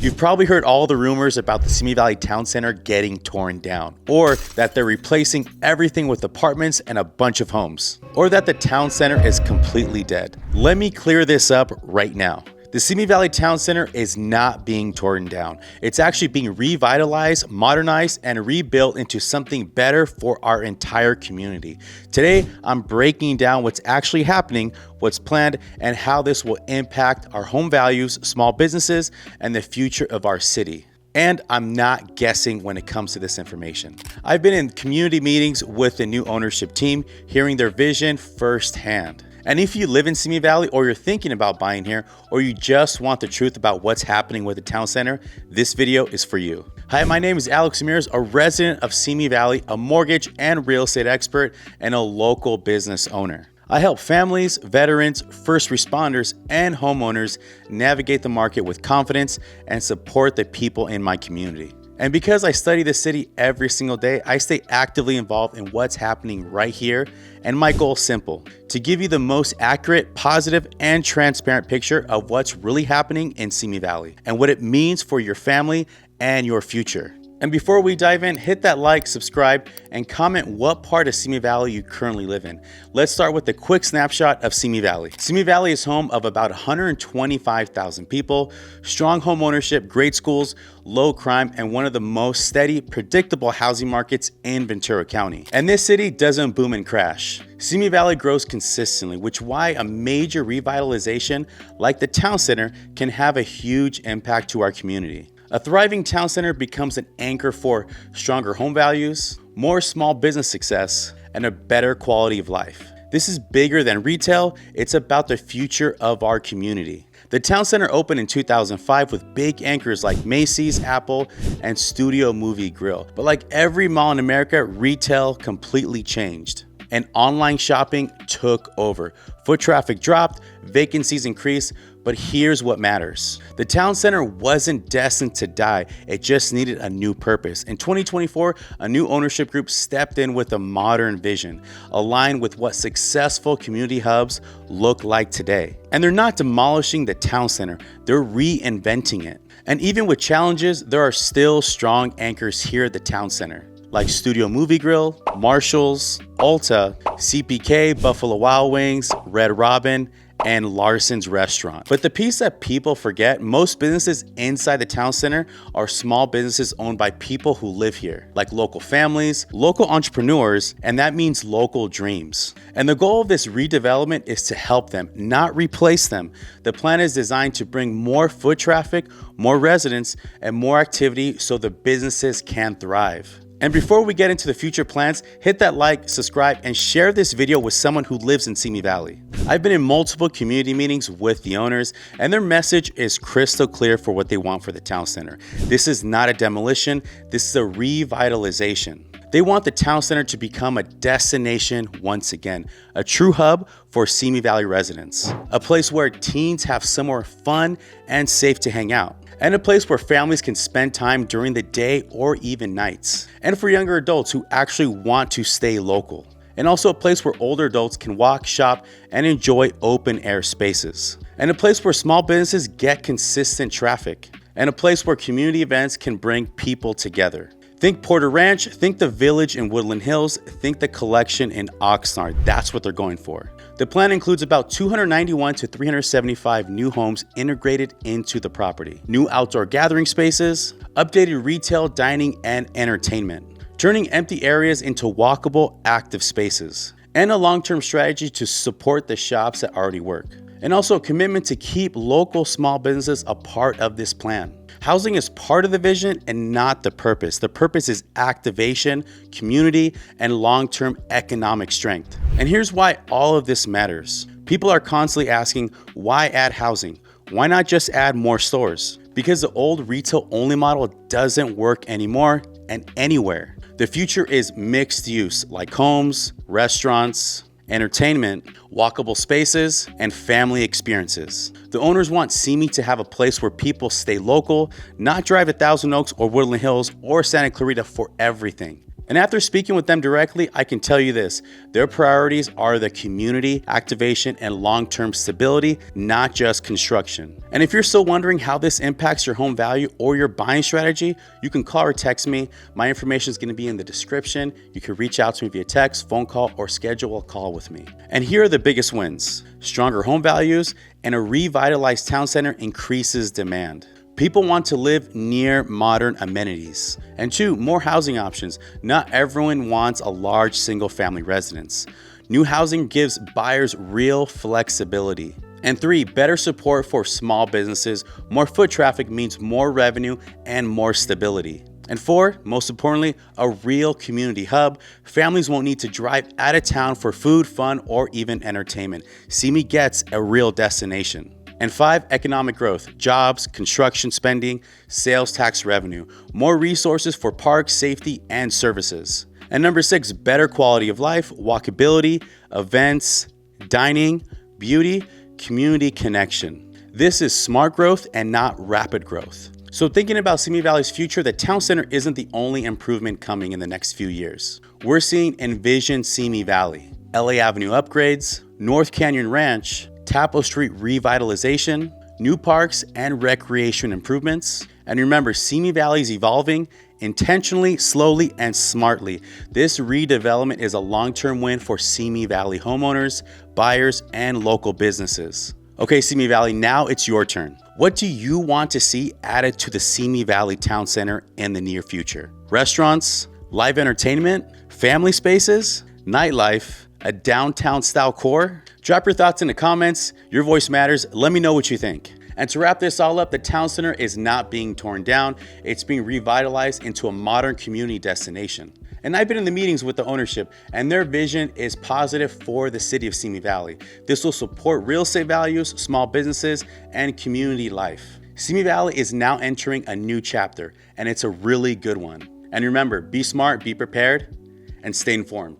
You've probably heard all the rumors about the Simi Valley Town Center getting torn down, or that they're replacing everything with apartments and a bunch of homes, or that the town center is completely dead. Let me clear this up right now. The Simi Valley Town Center is not being torn down. It's actually being revitalized, modernized, and rebuilt into something better for our entire community. Today, I'm breaking down what's actually happening, what's planned, and how this will impact our home values, small businesses, and the future of our city. And I'm not guessing when it comes to this information. I've been in community meetings with the new ownership team, hearing their vision firsthand. And if you live in Simi Valley, or you're thinking about buying here, or you just want the truth about what's happening with the town center, this video is for you. Hi, my name is Ramirez, a resident of Simi Valley, a mortgage and real estate expert, and a local business owner. I help families, veterans, first responders, and homeowners navigate the market with confidence and support the people in my community. And because I study the city every single day, I stay actively involved in what's happening right here. And my goal is simple: to give you the most accurate, positive, and transparent picture of what's really happening in Simi Valley and what it means for your family and your future. And before we dive in, hit that like, subscribe, and comment what part of Simi Valley you currently live in. Let's start with a quick snapshot of Simi Valley. Simi Valley is home of about 125,000 people, strong home ownership, great schools, low crime, and one of the most steady, predictable housing markets in Ventura County. And this city doesn't boom and crash. Simi Valley grows consistently, which is why a major revitalization like the town center can have a huge impact to our community. A thriving town center becomes an anchor for stronger home values, more small business success, and a better quality of life. This is bigger than retail. It's about the future of our community. The town center opened in 2005 with big anchors like Macy's, Apple, and Studio Movie Grill. But like every mall in America, retail completely changed, and online shopping took over. Foot traffic dropped, vacancies increased, but here's what matters. The town center wasn't destined to die. It just needed a new purpose. In 2024, a new ownership group stepped in with a modern vision, aligned with what successful community hubs look like today. And they're not demolishing the town center, they're reinventing it. And even with challenges, there are still strong anchors here at the town center, like Studio Movie Grill, Marshall's, Ulta, CPK, Buffalo Wild Wings, Red Robin, and Larson's Restaurant. But the piece that people forget: most businesses inside the town center are small businesses owned by people who live here, like local families, local entrepreneurs, and that means local dreams. And the goal of this redevelopment is to help them, not replace them. The plan is designed to bring more foot traffic, more residents, and more activity so the businesses can thrive. And before we get into the future plans, hit that like, subscribe, and share this video with someone who lives in Simi Valley. I've been in multiple community meetings with the owners, and their message is crystal clear for what they want for the town center. This is not a demolition, this is a revitalization. They want the town center to become a destination once again, a true hub for Simi Valley residents, a place where teens have somewhere fun and safe to hang out, and a place where families can spend time during the day or even nights, and for younger adults who actually want to stay local, and also a place where older adults can walk, shop, and enjoy open air spaces, and a place where small businesses get consistent traffic, and a place where community events can bring people together. Think Porter Ranch, think the Village in Woodland Hills, think the Collection in Oxnard. That's what they're going for. The plan includes about 291 to 375 new homes integrated into the property, new outdoor gathering spaces, updated retail, dining, and entertainment, turning empty areas into walkable, active spaces, and a long-term strategy to support the shops that already work, and also a commitment to keep local small businesses a part of this plan. Housing is part of the vision and not the purpose. The purpose is activation, community, and long-term economic strength. And here's why all of this matters. People are constantly asking, why add housing? Why not just add more stores? Because the old retail-only model doesn't work anymore and anywhere. The future is mixed use, like homes, restaurants, entertainment, walkable spaces, and family experiences. The owners want Simi to have a place where people stay local, not drive to Thousand Oaks or Woodland Hills or Santa Clarita for everything. And after speaking with them directly, I can tell you this, their priorities are the community, activation, and long-term stability, not just construction. And if you're still wondering how this impacts your home value or your buying strategy, you can call or text me. My information is going to be in the description. You can reach out to me via text, phone call, or schedule a call with me. And here are the biggest wins. Stronger home values and a revitalized town center increases demand. People want to live near modern amenities. And 2, more housing options. Not everyone wants a large single-family residence. New housing gives buyers real flexibility. And 3, better support for small businesses. More foot traffic means more revenue and more stability. And 4, most importantly, a real community hub. Families won't need to drive out of town for food, fun, or even entertainment. Simi gets a real destination. And 5, economic growth, jobs, construction spending, sales tax revenue, more resources for parks, safety, and services. And number 6, better quality of life, walkability, events, dining, beauty, community connection. This is smart growth and not rapid growth. So thinking about Simi Valley's future, the town center isn't the only improvement coming in the next few years. We're seeing Envision Simi Valley, LA Avenue upgrades, North Canyon Ranch, Taplow Street revitalization, new parks and recreation improvements. And remember, Simi Valley is evolving intentionally, slowly, and smartly. This redevelopment is a long-term win for Simi Valley homeowners, buyers, and local businesses. Okay, Simi Valley, now it's your turn. What do you want to see added to the Simi Valley Town Center in the near future? Restaurants, live entertainment, family spaces, nightlife, a downtown style core? Drop your thoughts in the comments. Your voice matters. Let me know what you think. And to wrap this all up, the town center is not being torn down. It's being revitalized into a modern community destination. And I've been in the meetings with the ownership, and their vision is positive for the city of Simi Valley. This will support real estate values, small businesses, and community life. Simi Valley is now entering a new chapter, and it's a really good one. And remember, be smart, be prepared, and stay informed.